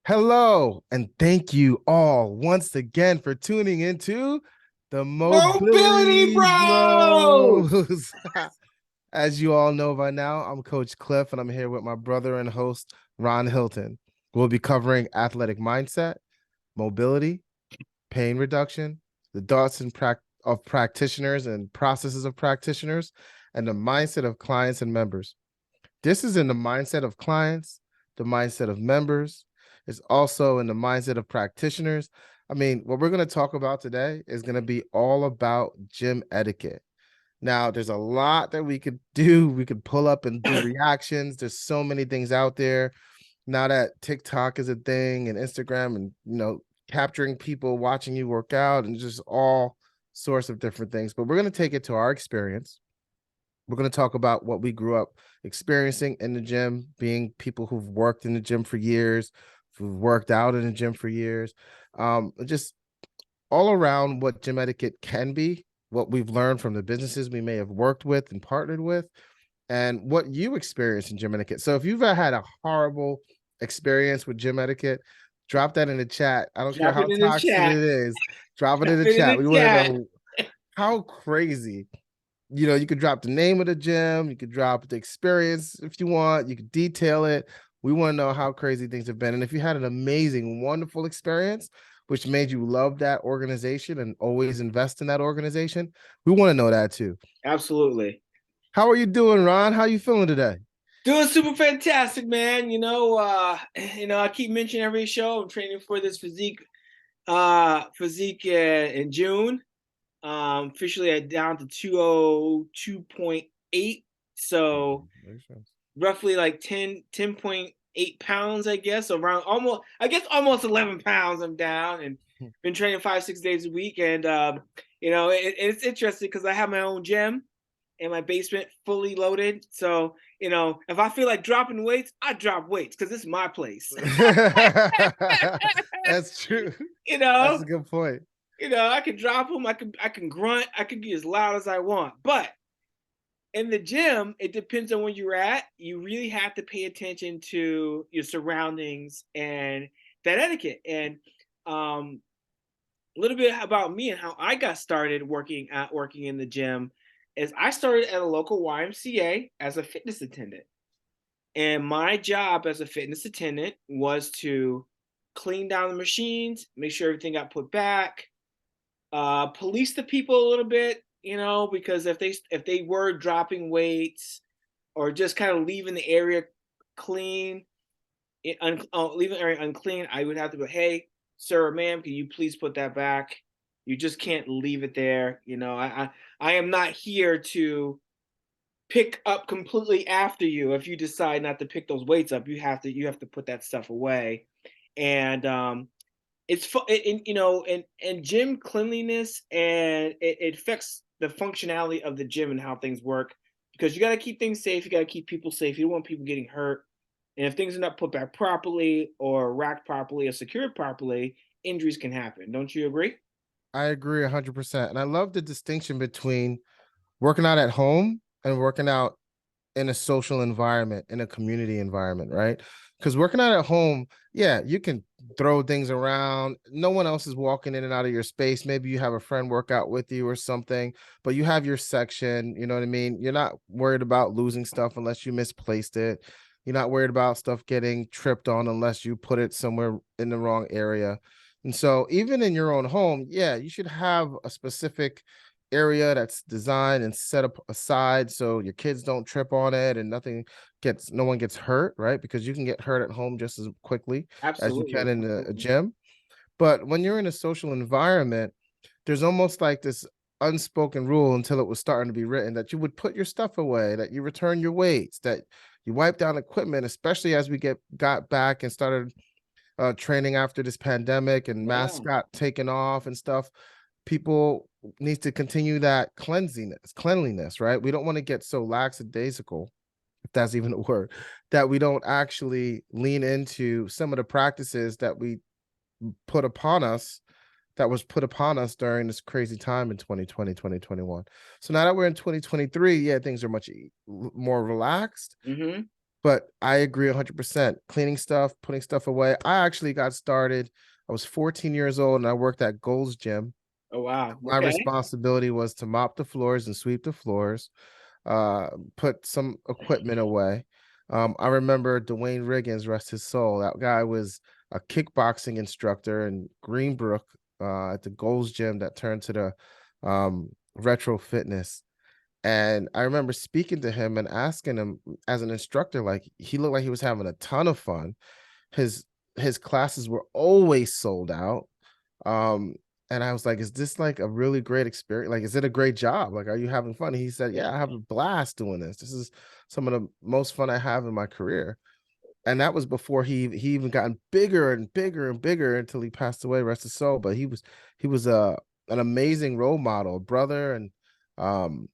Hello, and thank you all once again for tuning into the Mobility Mobility Bros. Bros. As you all know by now, I'm Coach Cliff, and I'm here with my brother and host, Ron Hilton. We'll be covering athletic mindset, mobility, pain reduction, the thoughts of practitioners and processes of practitioners, and the mindset of clients and members. This is in the mindset of clients, the mindset of members. It's also in the mindset of practitioners. I mean, what we're going to talk about today is going to be all about gym etiquette. Now, there's a lot that we could do. We could pull up and do reactions. There's so many things out there. Now that TikTok is a thing and Instagram and, capturing people watching you work out and just all sorts of different things. But we're going to take it to our experience. We're going to talk about what we grew up experiencing in the gym, being people who've worked in the gym for years, who've worked out in the gym for years, just all around what gym etiquette can be, what we've learned from the businesses we may have worked with and partnered with, and what you experience in gym etiquette. So if you've had a horrible experience with gym etiquette, drop that in the chat. I don't care Drop how it in the toxic it chat. is. Drop it in Drop the it in chat. the We want to chat. know how crazy. You could drop the name of the gym, you could drop the experience if you want, you could detail it. We want to know how crazy things have been. And if you had an amazing, wonderful experience, which made you love that organization and always invest in that organization, we want to know that too. Absolutely. How are you doing, Ron? How are you feeling today? Doing super fantastic, man. I keep mentioning every show. I'm training for this physique in June. Officially down to 202.8. So roughly like 10.8 pounds, I guess. So around almost 11 pounds I'm down and been training 5-6 days a week. And it's interesting because I have my own gym in my basement fully loaded. So, if I feel like dropping weights, I drop weights because it's my place. That's true. you That's know, a good point. I can drop them, I can grunt, I can be as loud as I want. But in the gym, it depends on where you're at. You really have to pay attention to your surroundings and that etiquette. And a little bit about me and how I got started working in the gym is I started at a local YMCA as a fitness attendant. And my job as a fitness attendant was to clean down the machines, make sure everything got put back, police the people a little bit, because if they were dropping weights or just kind of leaving the area clean, leaving the area unclean, I would have to go, hey, sir or ma'am, can you please put that back? You just can't leave it there. I am not here to pick up completely after you. If you decide not to pick those weights up, you have to put that stuff away. And it's and gym cleanliness, and it affects the functionality of the gym and how things work, because you got to keep things safe, you got to keep people safe, you don't want people getting hurt, and if things are not put back properly or racked properly or secured properly, injuries can happen. Don't you agree? I agree 100%. And I love the distinction between working out at home and working out in a social environment, in a community environment, right? Because working out at home, yeah, you can throw things around. No one else is walking in and out of your space. Maybe you have a friend work out with you or something, but you have your section. You know what I mean? You're not worried about losing stuff unless you misplaced it. You're not worried about stuff getting tripped on unless you put it somewhere in the wrong area. And so, even in your own home, yeah, you should have a specific area that's designed and set up aside so your kids don't trip on it and no one gets hurt, right? Because you can get hurt at home just as quickly as you can Absolutely, in a absolutely. gym. But when you're in a social environment, there's almost like this unspoken rule until it was starting to be written that you would put your stuff away, that you return your weights, that you wipe down equipment, especially as we got back and started training after this pandemic and masks Yeah, got taken off and stuff. People need to continue that cleanliness, right? We don't want to get so lackadaisical, if that's even a word, that we don't actually lean into some of the practices that we put upon us that was put upon us during this crazy time in 2020, 2021. So now that we're in 2023, yeah, things are much more relaxed. mm-hmm. But I agree 100%. Cleaning stuff, putting stuff away. I actually got started. I was 14 years old and I worked at Gold's Gym. Oh wow. My Okay. responsibility was to mop the floors and sweep the floors, put some equipment away. I remember Dwayne Riggins, rest his soul. That guy was a kickboxing instructor in Greenbrook at the Gold's Gym that turned to the Retro Fitness. And I remember speaking to him and asking him as an instructor, like he looked like he was having a ton of fun. His his classes were always sold out. Um, and I was like, is this like a really great experience? Like, is it a great job? Like, are you having fun? And he said, yeah, I have a blast doing this. This is some of the most fun I have in my career. And that was before he even gotten bigger and bigger and bigger until he passed away, rest his soul. But he was an amazing role model, brother, and um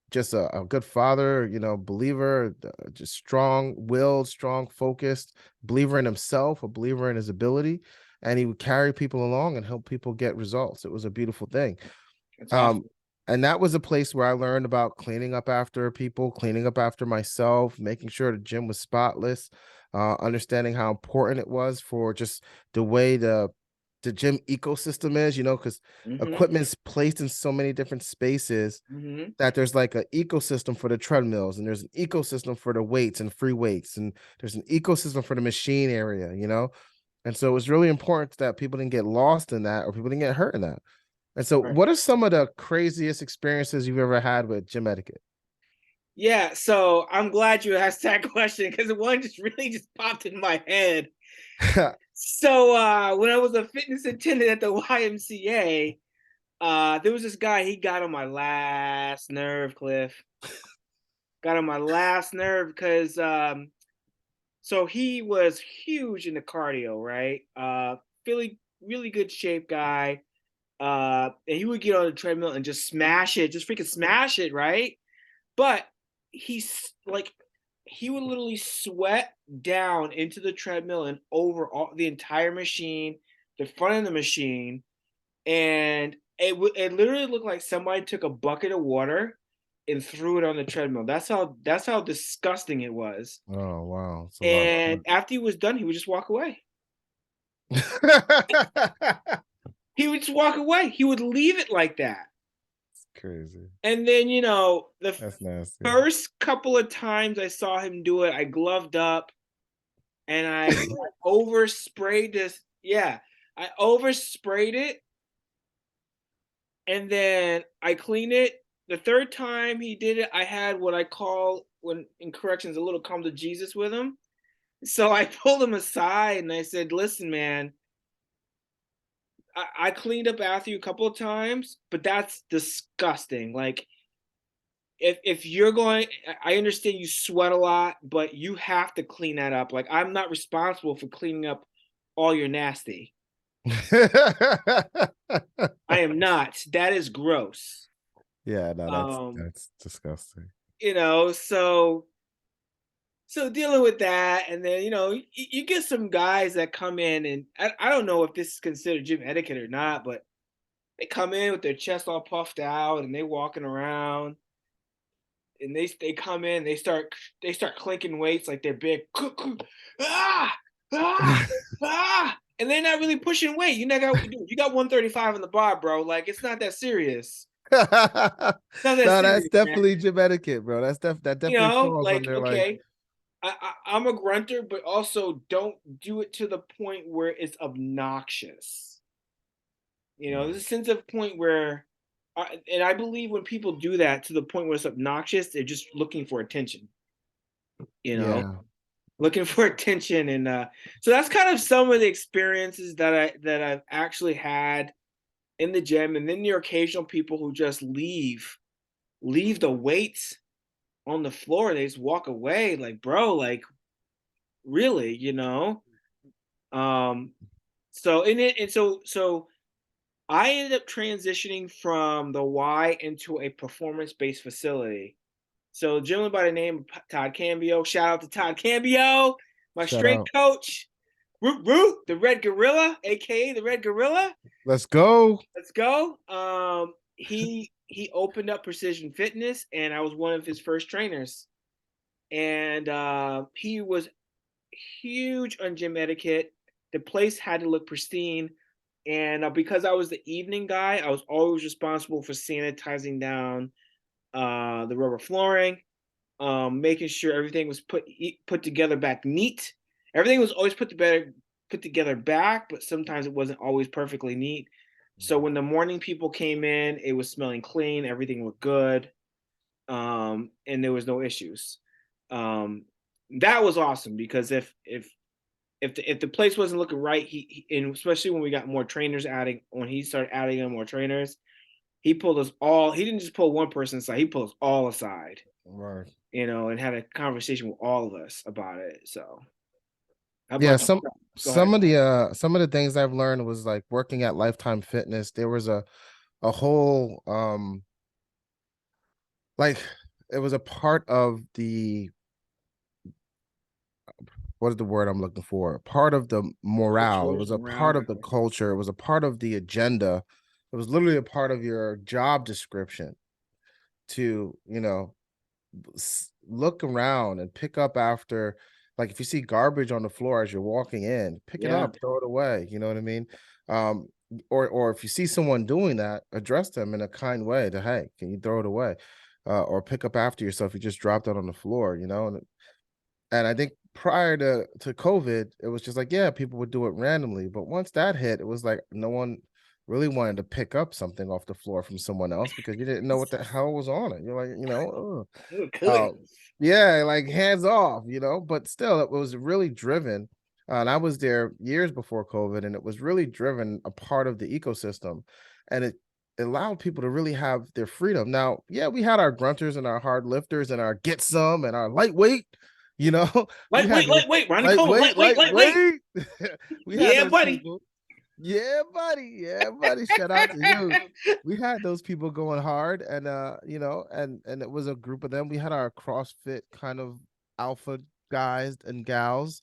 just a good father, believer, just strong-willed, strong focused, believer in himself, a believer in his ability, and he would carry people along and help people get results. It was a beautiful thing. That's um awesome. and that was a place where I learned about cleaning up after people, cleaning up after myself, making sure the gym was spotless, understanding how important it was for just the way the gym ecosystem is, because Mm-hmm. equipment's placed in so many different spaces Mm-hmm. that there's like an ecosystem for the treadmills, and there's an ecosystem for the weights and free weights, and there's an ecosystem for the machine area. And so it was really important that people didn't get lost in that or people didn't get hurt in that. And so Right. what are some of the craziest experiences you've ever had with gym etiquette? Yeah, so I'm glad you asked that question because the one just really just popped in my head. So when I was a fitness attendant at the YMCA, there was this guy, he got on my last nerve, Cliff. Got on my last nerve because so he was huge in the cardio, right? Really, really good shape guy. And he would get on the treadmill and just smash it, just freaking smash it, right? But he's like, he would literally sweat down into the treadmill and over all the entire machine, the front of the machine, and it literally looked like somebody took a bucket of water and threw it on the treadmill. That's how disgusting it was. Oh wow, it's a lot. And after he was done, he would just walk away. He would just walk away. He would leave it like that. Crazy. And then, the That's nasty. first couple of times I saw him do it, I gloved up and I oversprayed this. Yeah, I oversprayed it and then I cleaned it. The third time he did it, I had what I call, when in corrections, a little come to Jesus with him. So I pulled him aside and I said, listen, man, I cleaned up after you a couple of times, but that's disgusting. Like, if you're going, I understand you sweat a lot, but you have to clean that up. Like, I'm not responsible for cleaning up all your nasty. I am not. That is gross. Yeah, no, that's Um, that's disgusting. so dealing with that, and then you get some guys that come in, and I don't know if this is considered gym etiquette or not, but they come in with their chest all puffed out and they walking around and they come in, they start clinking weights like they're big. Ah, ah, ah, and they're not really pushing weight. You got 135 in the bar, bro. Like, it's not that serious. It's not that No, that's serious, man. definitely gym etiquette, bro. That definitely falls Like, under like. okay, I'm a grunter, but also don't do it to the point where it's obnoxious. There's a sense of point where, and I believe when people do that to the point where it's obnoxious, they're just looking for attention. You know, Yeah. looking for attention, and so that's kind of some of the experiences that I've actually had in the gym, and then your occasional people who just leave the weights on the floor. They just walk away, like, bro, like, really. Um, so in it, and so I ended up transitioning from the Y into a performance-based facility. So, a gentleman by the name of Todd Cambio, shout out to Todd Cambio, my Shout strength out. coach. Root Root, the Red Gorilla, aka the Red Gorilla. Let's go. Let's go. He opened up Precision Fitness, and I was one of his first trainers. and he was huge on gym etiquette. The place had to look pristine, and because I was the evening guy, I was always responsible for sanitizing down the rubber flooring, making sure everything was put together back neat. Everything was always put together back, but sometimes it wasn't always perfectly neat. So when the morning people came in, it was smelling clean, everything looked good, and there was no issues. Um, that was awesome because if the place wasn't looking right, and especially when we got more trainers adding, when he started adding in more trainers, he pulled us all. He didn't just pull one person aside; he pulled us all aside, Right. and had a conversation with all of us about it. So, how Yeah, about you? Go ahead. some of the things I've learned was like working at Lifetime Fitness. There was a whole like it was a part of the what is the word I'm looking for? Part of the morale. It Culture, was a morale. part of the culture. It was a part of the agenda. It was literally a part of your job description to, look around and pick up after, like if you see garbage on the floor as you're walking in, pick it Yeah, up, throw it away. You know what I mean? Um, or if you see someone doing that, address them in a kind way to, hey, can you throw it away? Or pick up after yourself. You just dropped it on the floor, and I think prior to COVID, it was just like, yeah, people would do it randomly. But once that hit, it was like no one really wanted to pick up something off the floor from someone else because you didn't know what the hell was on it. You're like, it uh, could. yeah, like hands off, but still it was really driven. And I was there years before COVID, and it was really driven a part of the ecosystem. And it allowed people to really have their freedom. Now, yeah, we had our grunters and our hard lifters and our get some and our lightweight, you know, we had Lightweight, those lightweight. Ronnie Coleman, lightweight, lightweight, lightweight. lightweight. We had Yeah, those buddy. people. Yeah, buddy. Yeah, buddy. Shout out to you. We had those people going hard, and and it was a group of them. We had our CrossFit kind of alpha guys and gals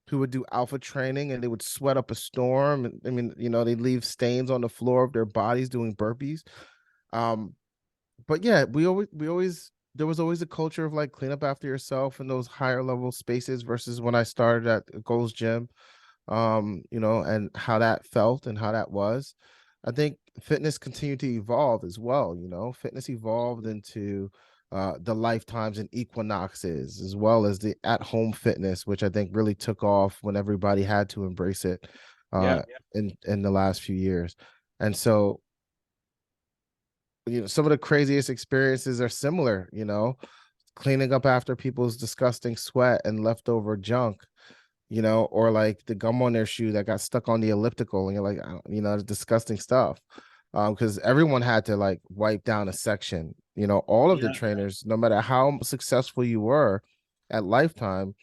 who would do alpha training, and they would sweat up a storm. And I mean, they'd leave stains on the floor of their bodies doing burpees. Um, but yeah, we always there was always a culture of like clean up after yourself in those higher level spaces versus when I started at Gold's Gym, and how that felt and how that was. I think fitness continued to evolve as well. Fitness evolved into the lifetimes and equinoxes, as well as the at-home fitness, which I think really took off when everybody had to embrace it Yeah, in the last few years. And so, some of the craziest experiences are similar, cleaning up after people's disgusting sweat and leftover junk, or like the gum on their shoe that got stuck on the elliptical, and you're like, disgusting stuff. Because everyone had to like wipe down a section. All of the yeah, trainers, no matter how successful you were at Lifetime,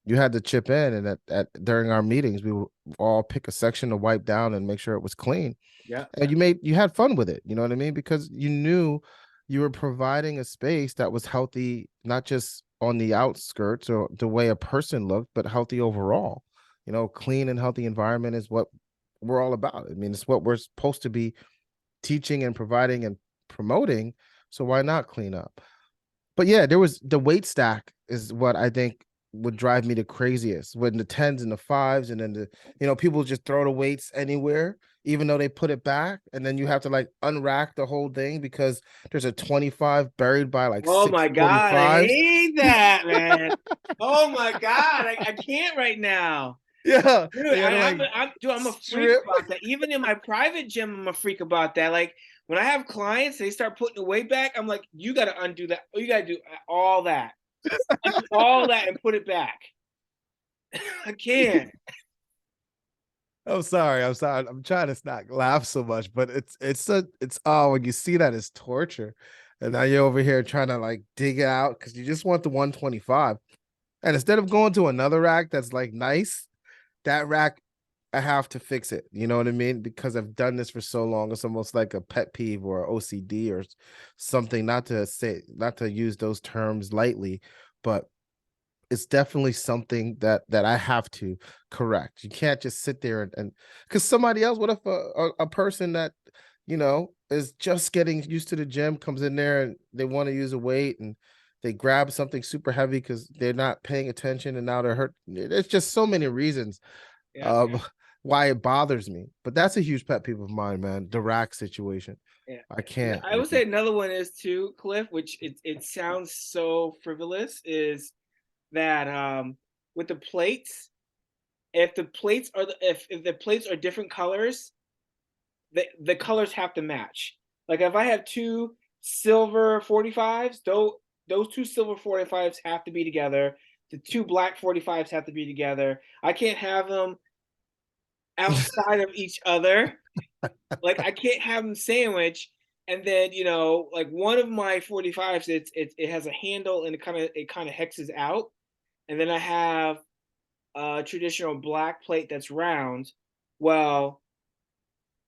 you had to chip in, and at during our meetings, we would all pick a section to wipe down and make sure it was clean. yeah, And you had fun with it, you know what I mean? Because you knew you were providing a space that was healthy, not just on the outskirts or the way a person looked, but healthy overall. Clean and healthy environment is what we're all about. I mean, it's what we're supposed to be teaching and providing and promoting. So why not clean up? But yeah, there was the weight stack is what I think would drive me the craziest, when the tens and the fives, and then people just throw the weights anywhere, even though they put it back, and then you have to like unrack the whole thing because there's a 25 buried by like oh six my God, I 45s. hate that, man. Oh my God, I can't right now. Yeah, Dude, they had to like I'm a freak strip. about that. Even in my private gym, I'm a freak about that. Like when I have clients, they start putting the weight back. I'm like, you got to undo that. You got to do all that, undo all that, and put it back. I can't. I'm sorry. I'm sorry. I'm trying to not laugh so much, but it's when you see that it's torture. And now you're over here trying to like dig it out because you just want the 125. And instead of going to another rack that's like nice, that rack, I have to fix it. You know what I mean? Because I've done this for so long. It's almost like a pet peeve or OCD or something, not to use those terms lightly, but it's definitely something that I have to correct. You can't just sit there and because somebody else, what if a person that is just getting used to the gym comes in there and they want to use a weight, and they grab something super heavy because they're not paying attention and now they're hurt. There's just so many reasons Yeah, um why it bothers me. But that's a huge pet peeve of mine, man. The rack situation. yeah. I can't. I would say another one is too, Cliff, which it sounds so frivolous, is that with the plates, if the plates are if the plates are different colors, the colors have to match. Like if I have two silver 45s, those two silver 45s have to be together. The two black 45s have to be together. I can't have them outside of each other. Like I can't have them sandwich. And then like one of my 45s, it has a handle and it kind of hexes out. And then I have a traditional black plate that's round. Well,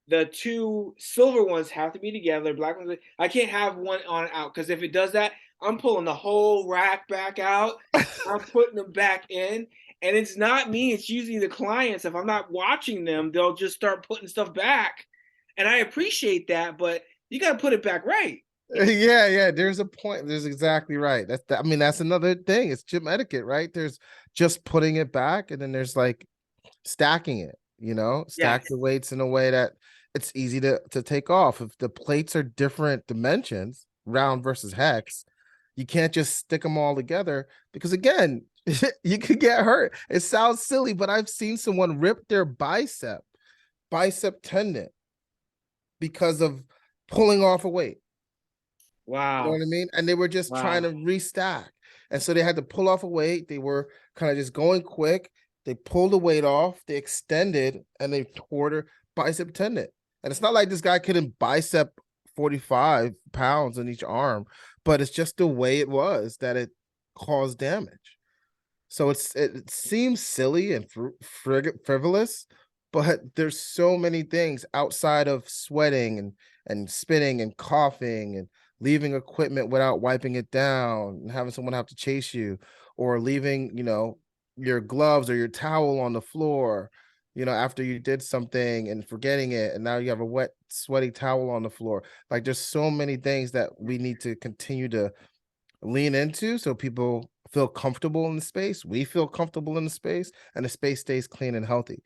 the two silver ones have to be together. Black ones, I can't have one on and out because if it does that, I'm pulling the whole rack back out. I'm putting them back in, and it's not me. It's usually the clients. If I'm not watching them, they'll just start putting stuff back, and I appreciate that. But you got to put it back right. Yeah, yeah. There's a point. There's exactly right. I mean, that's another thing. It's gym etiquette, right? There's just putting it back, and then there's like stacking it. Stack Yes. the weights in a way that it's easy to take off. If the plates are different dimensions, round versus hex, you can't just stick them all together because again, you could get hurt. It sounds silly, but I've seen someone rip their bicep tendon because of pulling off a weight. You know Wow. what I mean? And they were just trying Wow. to restack. And so they had to pull off a weight. They were kind of just going quick. They pulled the weight off, they extended, and they tore their bicep tendon. And it's not like this guy couldn't bicep 45 pounds in each arm, but it's just the way it was that it caused damage. So it seems silly and frivolous, but there's so many things outside of sweating and spitting and coughing and leaving equipment without wiping it down and having someone have to chase you, or leaving, your gloves or your towel on the floor, after you did something and forgetting it, and now you have a wet, sweaty towel on the floor. Like there's so many things that we need to continue to lean into so people feel comfortable in the space. We feel comfortable in the space, and the space stays clean and healthy.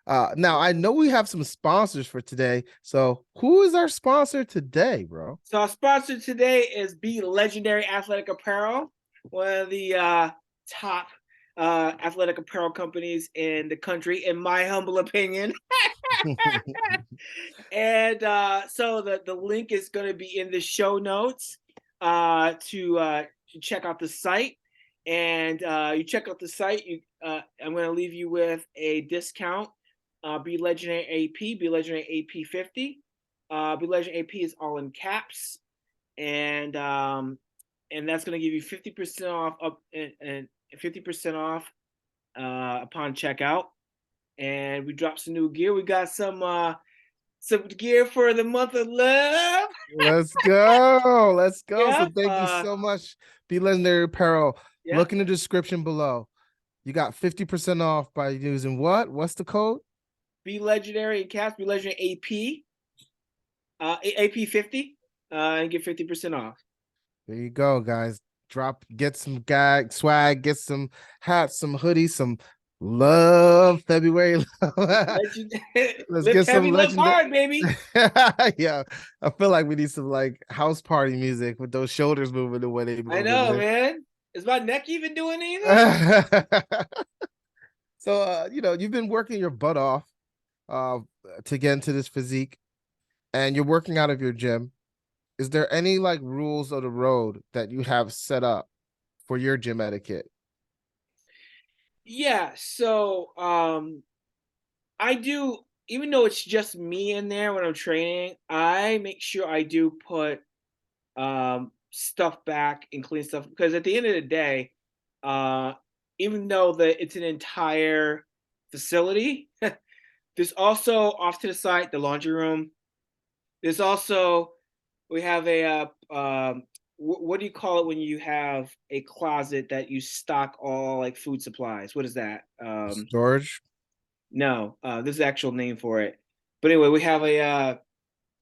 Now I know we have some sponsors for today. So who is our sponsor today, bro? So our sponsor today is Be Legendary Athletic Apparel, one of the top athletic apparel companies in the country, in my humble opinion. And so the link is going to be in the show notes to check out the site. And you check out the site, I'm going to leave you with a discount. Be Legendary AP, Be Legendary AP 50. Be Legendary AP is all in caps, and that's going to give you 50% off up and 50% off upon checkout. And we dropped some new gear. We got some gear for the month of love. Let's go. Let's go. So Yep. thank you so much. Be Legendary Apparel. Yep. Look in the description below. You got 50% off by using what? What's the code? Be Legendary and Caps. Be Legendary AP. AP 50. And get 50% off. There you go, guys. Get some swag, get some hats, some hoodies, some love February. Let's Lift get heavy, some love legendary. hard, baby. Yeah, I feel like we need some like house party music with those shoulders moving the way they I move in know, there. man. Is my neck even doing anything? So, you've been working your butt off uh, to get into this physique, and you're working out of your gym. Is there any like rules of the road that you have set up for your gym etiquette? Yeah. So I do, even though it's just me in there when I'm training, I make sure I do put stuff back and clean stuff, because at the end of the day, uh even though it's an entire facility, there's also off to the side the laundry room. There's also, we have a what do you call it when you have a closet that you stock all like food supplies? What is that? Storage? No, there's an actual name for it. But anyway, we have a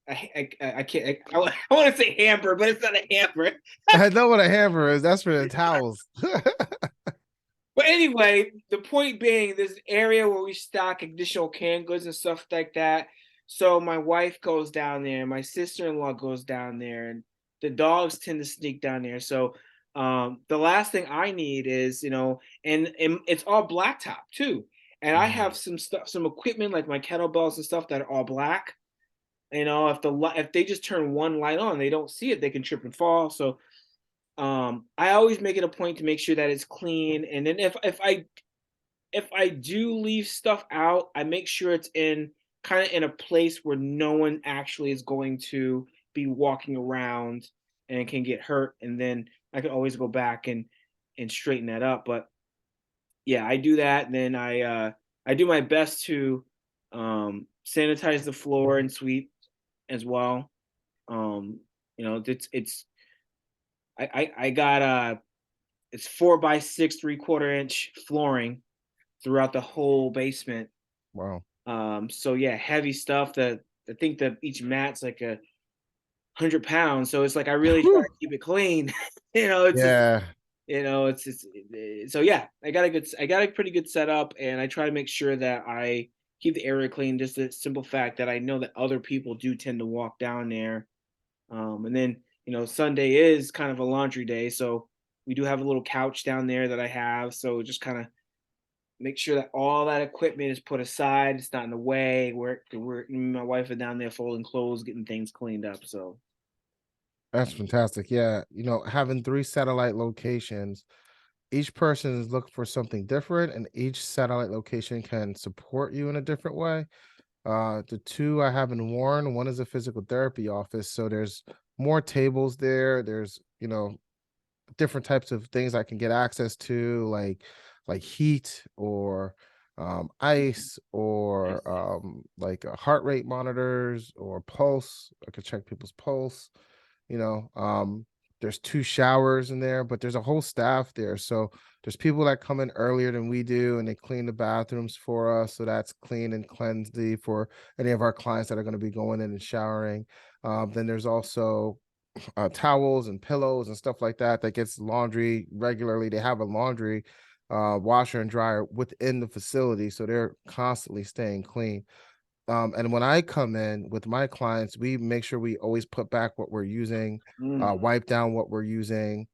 I can't. I want to say hamper, but it's not a hamper. I know what a hammer is. That's for the towels. But anyway, the point being, there's an area where we stock additional canned goods and stuff like that. So my wife goes down there, my sister-in-law goes down there, and the dogs tend to sneak down there. So the last thing I need is, and it's all blacktop too. And I have some stuff, some equipment like my kettlebells and stuff that are all black. If they just turn one light on, they don't see it, they can trip and fall. So I always make it a point to make sure that it's clean. And then if I do leave stuff out, I make sure it's in kind of in a place where no one actually is going to be walking around and can get hurt. And then I can always go back and straighten that up. But yeah, I do that. And then I do my best to sanitize the floor and sweep as well. It's I got it's 4x6 3/4 inch flooring throughout the whole basement. Wow. So yeah, heavy stuff. That I think that each mat's like 100 pounds. So it's like I really try to keep it clean. It's just Yeah, so yeah, I got a pretty good setup, and I try to make sure that I keep the area clean. Just the simple fact that I know that other people do tend to walk down there. And then Sunday is kind of a laundry day, so we do have a little couch down there that I have. So just kind of make sure that all that equipment is put aside. It's not in the way. My wife are down there folding clothes, getting things cleaned up. So that's fantastic. Yeah, having three satellite locations, each person is looking for something different, and each satellite location can support you in a different way. The two I have in Warren, one is a physical therapy office, so there's more tables there. There's different types of things I can get access to, like heat or ice or nice. like heart rate monitors or pulse. I could check people's pulse. You know, there's two showers in there, but there's a whole staff there. So there's people that come in earlier than we do, and they clean the bathrooms for us. So that's clean and cleansy for any of our clients that are going to be going in and showering. Then there's also towels and pillows and stuff like that gets laundry regularly. They have a laundry washer and dryer within the facility, so they're constantly staying clean. And when I come in with my clients, we make sure we always put back what we're using, Mm, wipe down what we're using,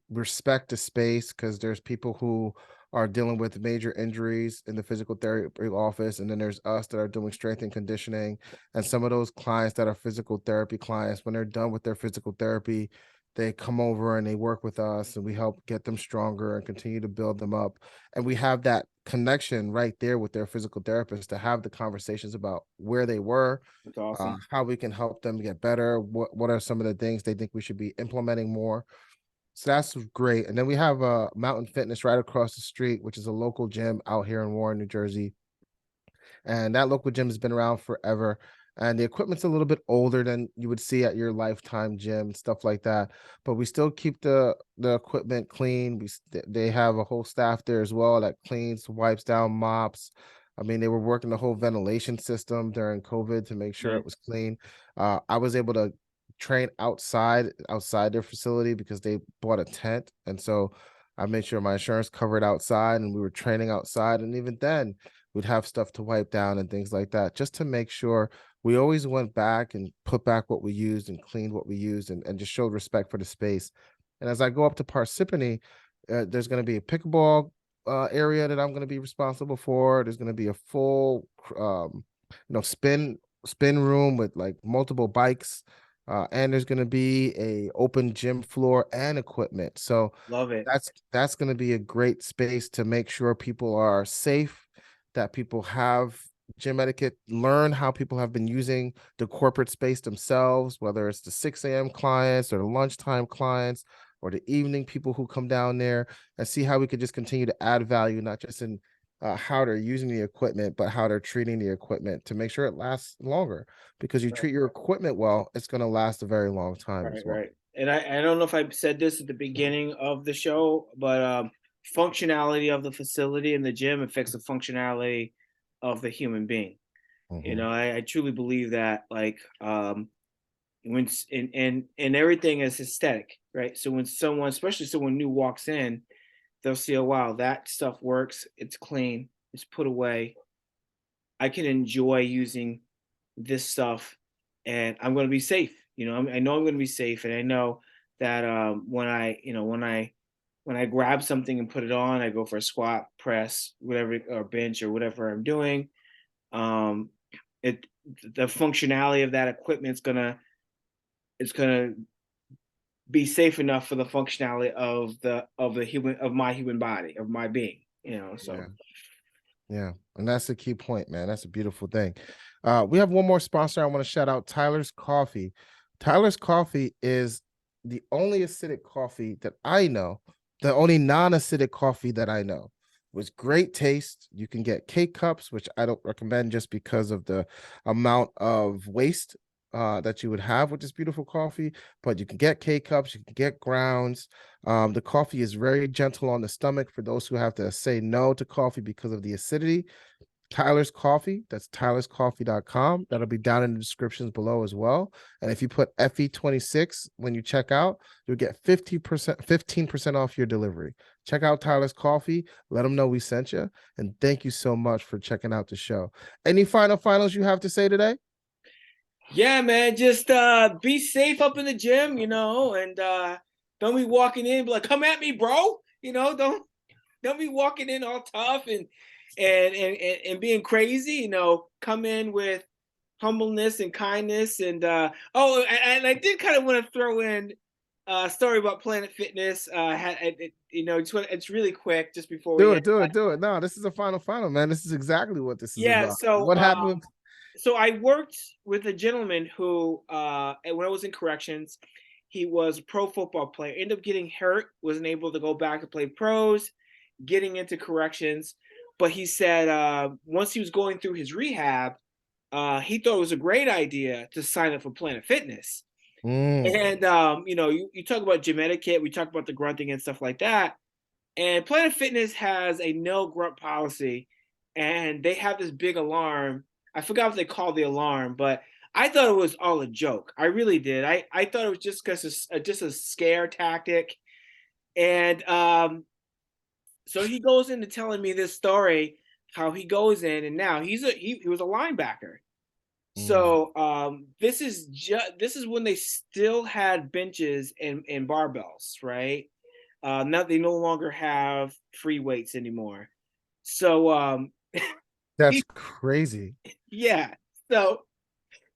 respect the space, because there's people who are dealing with major injuries in the physical therapy office, and then there's us that are doing strength and conditioning. And some of those clients that are physical therapy clients, when they're done with their physical therapy, they come over and they work with us, and we help get them stronger and continue to build them up. And we have that connection right there with their physical therapist to have the conversations about where they were, that's awesome. how we can help them get better, what are some of the things they think we should be implementing more. So that's great. And then we have Mountain Fitness right across the street, which is a local gym out here in Warren, New Jersey. And that local gym has been around forever. And the equipment's a little bit older than you would see at your Lifetime gym and stuff like that. But we still keep the equipment clean. They have a whole staff there as well that cleans, wipes down, mops. I mean, they were working the whole ventilation system during COVID to make sure it Nice. was clean. I was able to train outside their facility because they bought a tent. And so I made sure my insurance covered outside, and we were training outside. And even then, we'd have stuff to wipe down and things like that, just to make sure we always went back and put back what we used and cleaned what we used, and just showed respect for the space. And as I go up to Parsippany, there's going to be a pickleball area that I'm going to be responsible for. There's going to be a full, spin room with like multiple bikes, and there's going to be a open gym floor and equipment. So Love it. that's going to be a great space to make sure people are safe, that people have gym etiquette, learn how people have been using the corporate space themselves, whether it's the 6 a.m. clients or the lunchtime clients or the evening people who come down there, and see how we could just continue to add value, not just in how they're using the equipment, but how they're treating the equipment to make sure it lasts longer. Because you Right, treat your equipment well, it's going to last a very long time as right, well. right. And I don't know if I said this at the beginning of the show, but functionality of the facility in the gym affects the functionality of the human being. You know, I truly believe that, like, when and everything is aesthetic, right? So when someone, especially someone new, walks in, they'll see, oh wow, that stuff works. It's clean. It's put away. I can enjoy using this stuff, and I'm going to be safe. You know, I know I'm going to be safe, and I know that when I grab something and put it on, I go for a squat, press, whatever, or bench, or whatever I'm doing. Um, it the functionality of that equipment is gonna be safe enough for the functionality of my human body, of my being. You know, Yeah. so Yeah. And that's a key point, man. That's a beautiful thing. We have one more sponsor. I want to shout out Tyler's Coffee. Tyler's Coffee is the only acidic coffee that I know, the only non-acidic coffee that I know. With great taste. You can get K-Cups, which I don't recommend just because of the amount of waste that you would have with this beautiful coffee. But you can get K-Cups, you can get grounds. The coffee is very gentle on the stomach for those who have to say no to coffee because of the acidity. Tyler's Coffee, that's tylerscoffee.com. That'll be down in the descriptions below as well. And if you put FE26 when you check out, you'll get 15% off your delivery. Check out Tyler's Coffee. Let them know we sent you. And thank you so much for checking out the show. Any finals you have to say today? yeah, man, just be safe up in the gym, you know, and don't be walking in be like, come at me, bro. You know, don't be walking in all tough and being crazy. You know, come in with humbleness and kindness. And and I did kind of want to throw in a story about Planet Fitness. You know, it's really quick, just before Do we it, do it, do it. No, this is a final, man. This is exactly what this is yeah. about. So What happened? so I worked with a gentleman who, when I was in corrections, he was a pro football player. Ended up getting hurt, wasn't able to go back to play pros, getting into corrections. But he said once he was going through his rehab, he thought it was a great idea to sign up for Planet Fitness. Mm, And you know, you talk about gym etiquette, we talk about the grunting and stuff like that. And Planet Fitness has a no grunt policy, and they have this big alarm. I forgot what they call the alarm, but I thought it was all a joke. I really did. I thought it was just because it's just a scare tactic. And so he goes into telling me this story, how he goes in, and now he was a linebacker. mm. So this is when they still had benches and barbells, right? Now they no longer have free weights anymore. So That's he, crazy. yeah. So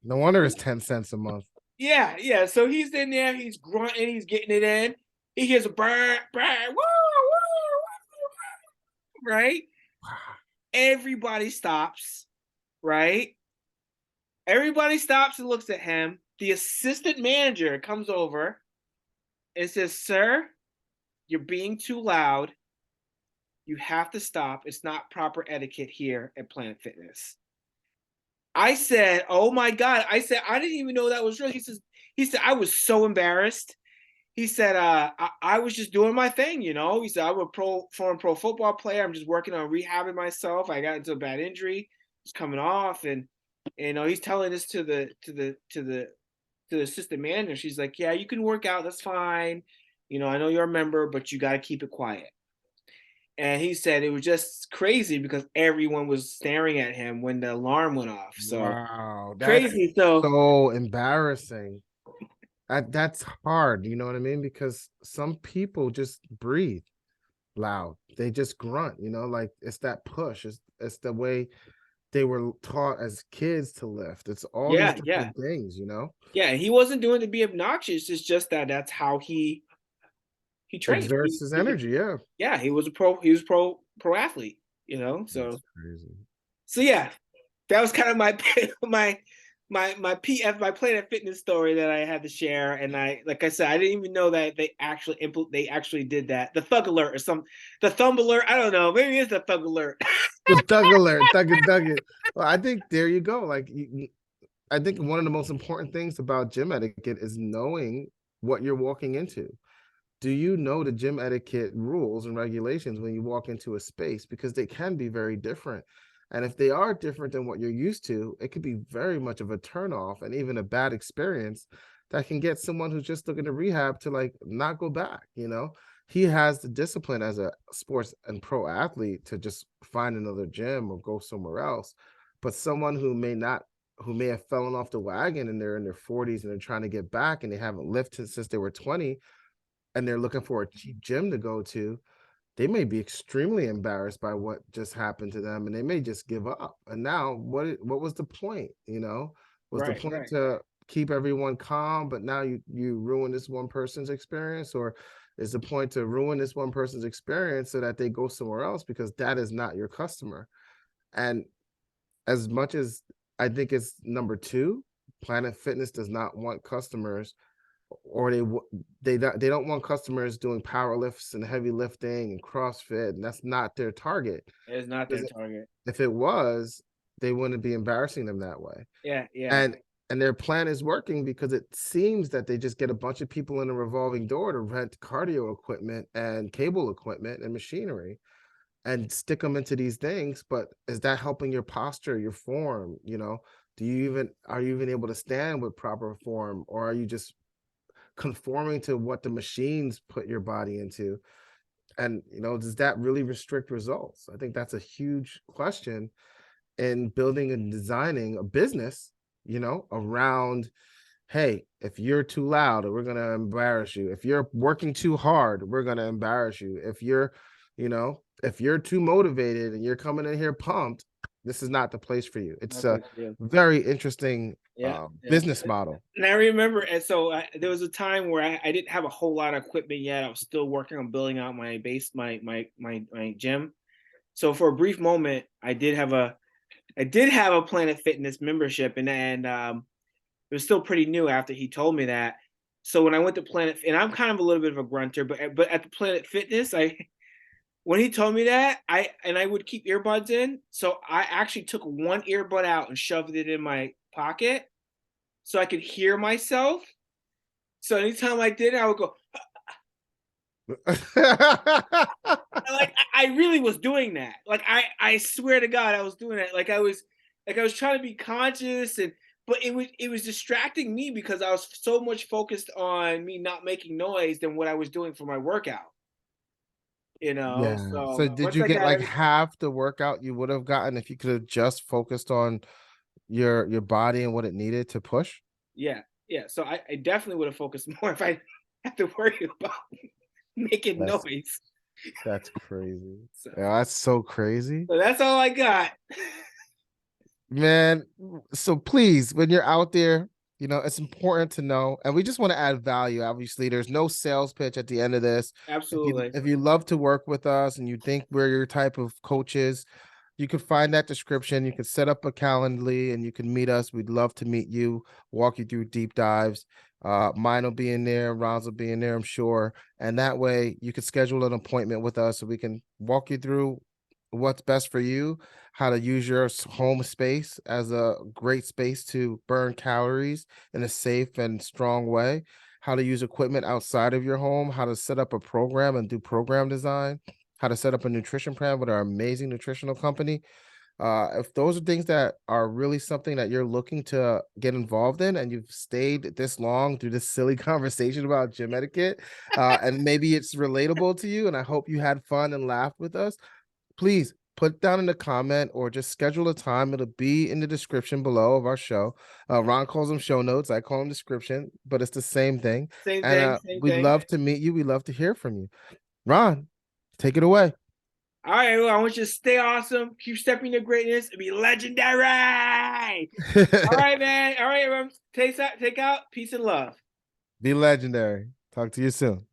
No wonder it's 10 cents a month. yeah. So he's in there, he's grunting, he's getting it in. He hears a burr, burr, woo, woo, woo, right? Everybody stops, right? Everybody stops and looks at him. The assistant manager comes over and says, "Sir, you're being too loud. You have to stop. It's not proper etiquette here at Planet Fitness." I said, "Oh my God." I said, "I didn't even know that was real." He said, "I was so embarrassed." He said, I was just doing my thing, you know." He said, "I'm a former pro football player. I'm just working on rehabbing myself. I got into a bad injury. It's coming off." And you know, he's telling this to the assistant manager. She's like, "Yeah, you can work out. That's fine. You know, I know you're a member, but you got to keep it quiet." And he said it was just crazy because everyone was staring at him when the alarm went off. So Wow, that's crazy. So so embarrassing. That's hard, you know what I mean? Because some people just breathe loud. They just grunt, like it's that push. It's the way they were taught as kids to lift. It's all these yeah. different things. Yeah, he wasn't doing it to be obnoxious. It's just that that's how he trained. Exerts his energy, yeah. Yeah, he was a pro athlete, you know. That's So crazy. yeah, that was kind of my my PF my Planet Fitness story that I had to share. And I, like I said, I didn't even know that they actually did that. The thug alert or the thumb alert. I don't know. Maybe it's the thug alert. The thug alert, thug it. Well, I think there you go. Like I think one of the most important things about gym etiquette is knowing what you're walking into. Do you know the gym etiquette rules and regulations when you walk into a space? Because they can be very different. And if they are different than what you're used to, it could be very much of a turnoff and even a bad experience that can get someone who's just looking to rehab to like not go back, you know? He has the discipline as a sports and pro athlete to just find another gym or go somewhere else. But someone who may not, who may have fallen off the wagon and they're in their 40s and they're trying to get back and they haven't lifted since they were 20 and they're looking for a cheap gym to go to, they may be extremely embarrassed by what just happened to them and they may just give up. And now what was the point, you know? Was the Right, point right. to keep everyone calm, but now you ruin this one person's experience, or is the point to ruin this one person's experience so that they go somewhere else because that is not your customer? And as much as I think it's number 2, Planet Fitness does not want customers, or they don't want customers doing power lifts and heavy lifting and CrossFit, and that's not their target. It is not their Because target. if it was, they wouldn't be embarrassing them that way. Yeah, yeah. And their plan is working because it seems that they just get a bunch of people in a revolving door to rent cardio equipment and cable equipment and machinery and stick them into these things. But is that helping your posture, your form? You know, are you even able to stand with proper form, or are you just conforming to what the machines put your body into? And you know, does that really restrict results? I think that's a huge question in building and designing a business, you know, around, hey, if you're too loud, we're going to embarrass you. If you're working too hard, we're going to embarrass you. If you're, you know, if you're too motivated and you're coming in here pumped, this is not the place for you. It's a very interesting Yeah, business model. And I remember, and so there was a time where I didn't have a whole lot of equipment yet. I was still working on building out my base, my gym. So for a brief moment, I did have a Planet Fitness membership, and it was still pretty new after he told me that. So when I went to Planet, and I'm kind of a little bit of a grunter, but at the Planet Fitness, when he told me that, I would keep earbuds in. So I actually took one earbud out and shoved it in my pocket so I could hear myself. So anytime I did it, I would go, like I really was doing that. Like I swear to God, I was doing that. Like I was trying to be conscious, and but it was distracting me because I was so much focused on me not making noise than what I was doing for my workout. You know, Yeah. So so did once you I get got like everything, half the workout you would have gotten if you could have just focused on your body and what it needed to push? yeah, yeah. So I definitely would have focused more if I had to worry about making That's noise. that's crazy. So, Yeah, that's so crazy. so that's all I got. Man, so please, when you're out there, you know, it's important to know, and we just want to add value. Obviously, there's no sales pitch at the end of this. Absolutely. If you love to work with us and you think we're your type of coaches, you can find that description. You can set up a Calendly and you can meet us. We'd love to meet you, walk you through deep dives. Mine will be in there, Ron's will be in there, I'm sure. And that way you can schedule an appointment with us so we can walk you through what's best for you, how to use your home space as a great space to burn calories in a safe and strong way, how to use equipment outside of your home, how to set up a program and do program design, how to set up a nutrition plan with our amazing nutritional company. If those are things that are really something that you're looking to get involved in and you've stayed this long through this silly conversation about gym etiquette, and maybe it's relatable to you, and I hope you had fun and laughed with us, please put down in the comment or just schedule a time. It'll be in the description below of our show. Ron calls them show notes. I call them description, but it's the same thing. Same And thing, same we'd thing. love to meet you. We'd love to hear from you. Ron, take it away. All right, well, I want you to stay awesome, keep stepping to greatness, and be legendary. All right, man. All right, everyone. Take out, peace and love. Be legendary. Talk to you soon.